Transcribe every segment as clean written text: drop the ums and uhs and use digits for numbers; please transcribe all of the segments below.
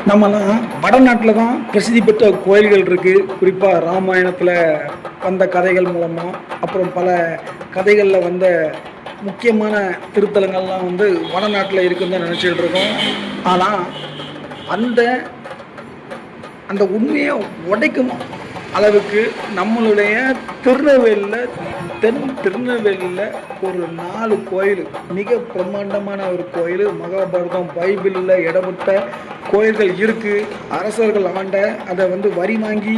நம்மலாம் வடநாட்டில் தான் பிரசித்தி பெற்ற கோயில்கள் இருக்குது. குறிப்பாக ராமாயணத்தில் வந்த கதைகள் மூலமாக, அப்புறம் பல கதைகளில் வந்த முக்கியமான திருத்தலங்கள்லாம் வந்து வடநாட்டில் இருக்குன்னு தான் நினச்சிக்கிட்டு இருக்கோம். ஆனால் அந்த அந்த உண்மையை உடைக்கும் அளவுக்கு நம்மளுடைய திருநெல்வேலியில் திருநெல்வேலியில் ஒரு 4 கோயில், மிக பிரம்மாண்டமான ஒரு கோயில், மகாபாரதம் பைபிளில் இடம்பெற்ற கோயில்கள் இருக்குது. அரசர்கள் ஆண்ட அதை வந்து வரி வாங்கி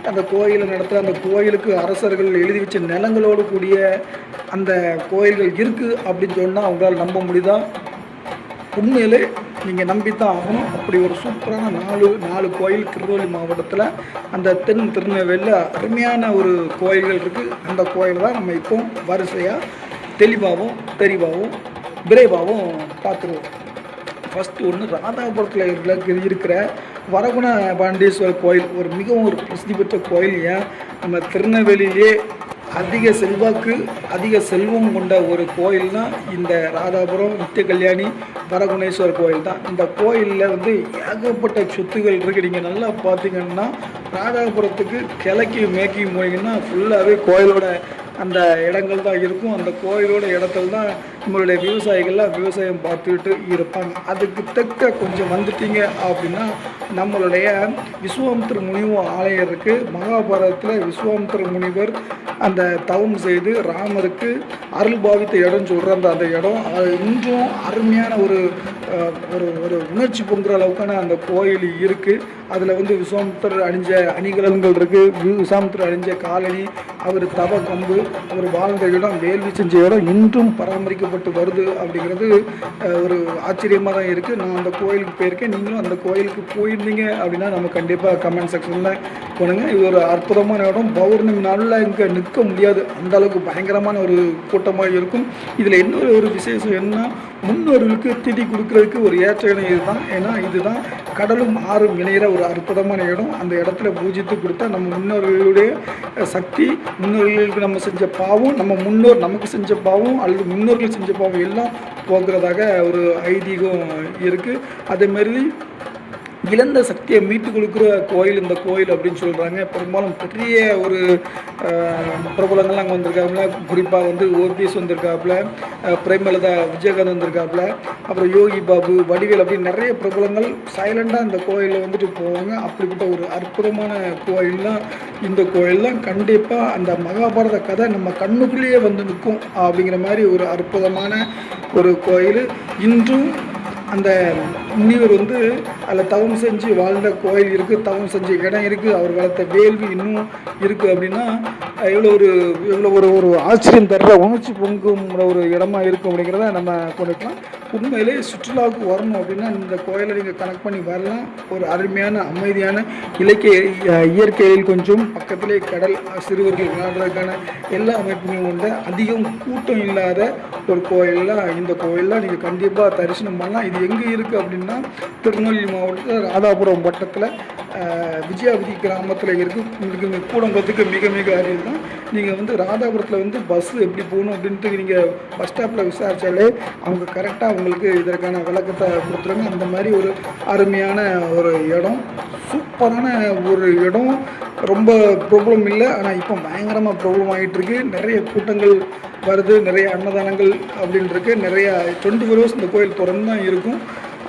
அந்த கோயிலை நடத்துகிற அந்த கோயிலுக்கு அரசர்கள் எழுதி வச்ச நிலங்களோடு கூடிய அந்த கோயில்கள் இருக்குது அப்படின்னு சொன்னால் அவங்களால நம்ப முடியுதா? உண்மையிலே நீங்கள் நம்பித்தான் ஆகணும். அப்படி ஒரு சூப்பரான 4 கோயில் திருநெல்வேலி மாவட்டத்தில் அந்த திருநெல்வேலியில் அருமையான ஒரு கோயில்கள் இருக்குது. அந்த கோயில் தான் நம்ம இப்போ வரிசையாக தெளிவாகவும் தெரிவாகவும் விரைவாகவும் பார்த்துருவோம். ஃபஸ்ட்டு ஒன்று ராதாபுரத்தில் இருக்கிற வரகுண பாண்டீஸ்வரர் கோயில், ஒரு மிகவும் ஒரு பிரசித்தி பெற்ற கோயில். ஏன் நம்ம திருநெல்வேலியிலே அதிக செல்வாக்கு அதிக செல்வம் கொண்ட ஒரு கோயில்னால் இந்த ராதாபுரம் நித்திய கல்யாணி வரகுணேஸ்வரர் கோயில் தான். இந்த கோயிலில் வந்து ஏகப்பட்ட சொத்துகள் இருக்குது. நீங்கள் நல்லா பார்த்தீங்கன்னா ராதாபுரத்துக்கு கிழக்கு மேற்கு போனீங்கன்னா ஃபுல்லாகவே கோயிலோட அந்த இடங்கள் தான் இருக்கும். அந்த கோயிலோட இடத்துல தான் நம்மளுடைய விவசாயிகள்லாம் விவசாயம் பார்த்துக்கிட்டு இருப்பாங்க. அதுக்கு தக்க கொஞ்சம் வந்துட்டீங்க அப்படின்னா நம்மளுடைய விஸ்வாமித்திர முனிவர் ஆலயம் இருக்குது. மகாபாரதத்தில் விஸ்வாமித்திர முனிவர் அந்த தவம் செய்து ராமருக்கு அருள் பாவித்த இடம் சொல்கிற அந்த இடம் அது இன்னும் அருமையான ஒரு ஒரு உணர்ச்சி பொங்குற அளவுக்கான அந்த கோயில் இருக்குது. அதில் வந்து விஸ்வாமித்திரர் அணிஞ்ச அணிகலன்கள் இருக்குது. விஸ்வாமித்திரர் அணிஞ்ச காலணி, அவர் தவ கம்பு, அவர் வாழ்ந்த இடம், வேள்வி செஞ்ச இடம் இன்றும் பராமரிக்கப்பட்டு வருது. அப்படிங்கிறது ஒரு ஆச்சரியமாக தான் இருக்குது. நான் அந்த கோயிலுக்கு போயிருக்கேன். நீங்களும் அந்த கோயிலுக்கு போயிருந்தீங்க அப்படின்னா நம்ம கண்டிப்பாக கமெண்ட் செக்ஷனில் போனுங்க. இது ஒரு அற்புதமான இடம். பௌர்ணமி நாளில் இங்கே நிற்க முடியாது, அந்த அளவுக்கு பயங்கரமான ஒரு கூட்டமாக இருக்கும். இதில் இன்னொரு ஒரு விசேஷம் என்ன, முன்னோர்களுக்கு திதி கொடுக்கறதுக்கு ஒரு ஏற்ற இடம் இதுதான். ஏன்னா இதுதான் கடலும் ஆறும் இணைகிற ஒரு அற்புதமான இடம். அந்த இடத்துல பூஜித்து கொடுத்தா நம்ம முன்னோர்களுடைய சக்தி, முன்னோர்களுக்கு நம்ம செஞ்ச பாவம், நம்ம முன்னோர் நமக்கு செஞ்ச பாவம் அல்லது முன்னோர்கள் செஞ்ச பாவம் எல்லாம் போக்குறதாக ஒரு ஐதீகம் இருக்குது. அதேமாரி இழந்த சக்தியை மீட்டு கொடுக்குற கோயில் இந்த கோயில் அப்படின்னு சொல்கிறாங்க. பெரும்பாலும் பெரிய ஒரு பிரபலங்கள்லாம் அங்கே வந்திருக்காப்புல. குறிப்பாக வந்து ஓபிஎஸ் வந்திருக்காப்புல, பிரேமலதா, விஜயகாந்த் வந்திருக்காப்புல, அப்புறம் யோகி பாபு, வடிவேல், அப்படின்னு நிறைய பிரபலங்கள் சைலண்டாக இந்த கோயிலில் வந்துட்டு போவாங்க. அப்படிப்பட்ட ஒரு அற்புதமான கோயில்லாம் இந்த கோயில்லாம். கண்டிப்பாக அந்த மகாபாரத கதை நம்ம கண்ணுக்குள்ளேயே வந்து நிற்கும் அப்படிங்கிற மாதிரி ஒரு அற்புதமான ஒரு கோயில். இன்றும் அந்த முனிவர் வந்து அதில் தவம் செஞ்சு வாழ்ந்த கோயில் இருக்குது, தவம் செஞ்ச இடம் இருக்குது, அவர் வளர்த்த வேள்வி இன்னும் இருக்குது. அப்படின்னா எவ்வளோ ஒரு ஆச்சரியம் தர்ற உணர்ச்சி பொங்கும் ஒரு இடமா இருக்கும் அப்படிங்கிறத நம்ம கொண்டுக்கலாம். உண்மையிலே சுற்றுலாவுக்கு வரணும் அப்படின்னா இந்த கோயிலை நீங்கள் கனெக்ட் பண்ணி வரலாம். ஒரு அருமையான அமைதியான இயற்கையில் கொஞ்சம் பக்கத்திலே கடல், சிறுவர்கள் விளையாடுறதுக்கான எல்லா அமைப்புகளும் உண்டு. அதிகம் கூட்டம் இல்லாத ஒரு கோயிலெலாம் இந்த கோயிலெலாம் நீங்கள் கண்டிப்பாக தரிசனம் பண்ணலாம். இது எங்கே இருக்குது அப்படின்னா திருநெல்வேலி மாவட்டத்தில் ராதாபுரம் வட்டத்தில் விஜயாவதி கிராமத்தில் இருக்குது. உங்களுக்கு கூடங்குளத்துக்கு மிக மிக அருகில் தான். நீங்கள் வந்து ராதாபுரத்தில் வந்து பஸ்ஸு எப்படி போகணும் அப்படின்ட்டு நீங்கள் பஸ் ஸ்டாப்பில் விசாரித்தாலே அவங்க கரெக்டாக உங்களுக்கு இதற்கான விளக்கத்தை கொடுத்துருங்க. அந்த மாதிரி ஒரு அருமையான ஒரு இடம், சூப்பரான ஒரு இடம். ரொம்ப ப்ராப்ளம் இல்லை, ஆனால் இப்போ பயங்கரமாக ப்ராப்ளம் ஆகிட்டுருக்கு. நிறைய கூட்டங்கள் வருது, நிறைய அன்னதானங்கள் அப்படின்ட்டு நிறைய 24 hours இந்த கோயில் திறந்து தான் இருக்கும்.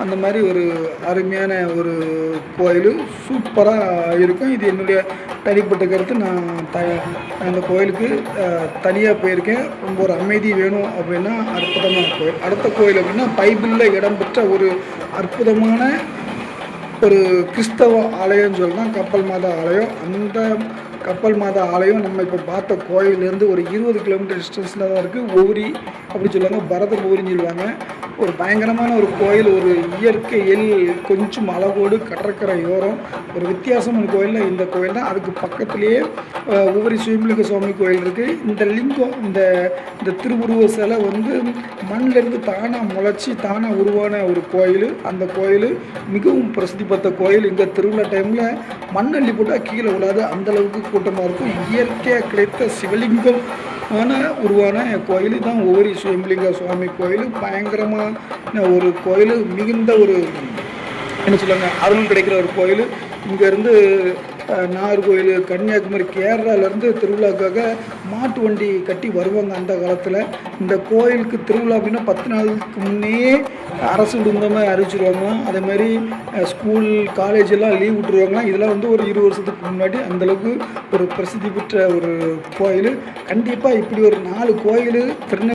அந்த மாதிரி ஒரு அருமையான ஒரு கோயில் சூப்பராக இருக்கும். இது என்னுடைய தனிப்பட்ட கருத்து. நான் அந்த கோயிலுக்கு தனியாக போயிருக்கேன். ரொம்ப ஒரு அமைதி வேணும் அப்படின்னா அற்புதமான கோயில். அடுத்த கோயில் அப்படின்னா பைபிளில் இடம்பெற்ற ஒரு அற்புதமான ஒரு கிறிஸ்தவ ஆலயம்னு சொல்லலாம், கப்பல் மாதா ஆலயம். அந்த கப்பல் மாதா ஆலயம் நம்ம இப்போ பார்த்த கோயிலேருந்து ஒரு 20 கிலோமீட்டர் டிஸ்டன்ஸில் தான் இருக்குது. ஓரி அப்படின்னு சொல்லுவாங்க, பரத ஓரின்னு சொல்லுவாங்க. ஒரு பயங்கரமான ஒரு கோயில், ஒரு இயற்கையில் கொஞ்சம் அழகோடு கடற்கரை ஓரம் ஒரு வித்தியாசமான கோயிலில் இந்த கோயில் தான். அதுக்கு பக்கத்துலேயே ஒவ்வொரு சுயம்பலிங்க சுவாமி கோயில் இருக்குது. இந்த லிங்கம், இந்த திருவுருவ சிலை வந்து மண்ணிலேருந்து தானாக முளைச்சி தானாக உருவான ஒரு கோயில். அந்த கோயில் மிகவும் பிரசித்தி பெற்ற கோயில். இங்கே திருவிழா டைமில் மண்ணள்ளி போட்டால் கீழே விழாது, அந்தளவுக்கு கூட்டமாக இருக்கும். இயற்கையாக கிடைத்த சிவலிங்கம் உருவான கோயில் தான் ஒவ்வொரு சுயம்பலிங்க சுவாமி கோயில். பயங்கரமான ஒரு கோயில், மிகுந்த ஒரு என்ன சொல்லுவாங்க, அருள் கிடைக்கிற ஒரு கோயில். இங்கேருந்து நாகர்கோயில், கன்னியாகுமரி, கேரளாவிலேருந்து திருவிழாக்காக மாட்டு வண்டி கட்டி வருவாங்க அந்த காலத்தில். இந்த கோயிலுக்கு திருவிழா அப்படின்னா 10 நாளுக்கு முன்னே அரசு விடுமுறை அறிவிச்சிருவாங்களாம். அதேமாதிரி ஸ்கூல் காலேஜ் எல்லாம் லீவ் விட்டுருவாங்களாம். இதெல்லாம் வந்து ஒரு 20 வருஷத்துக்கு முன்னாடி அந்தளவுக்கு ஒரு பிரசித்தி பெற்ற ஒரு கோயில். கண்டிப்பாக இப்படி ஒரு 4 கோயில் திருநெல்வேலி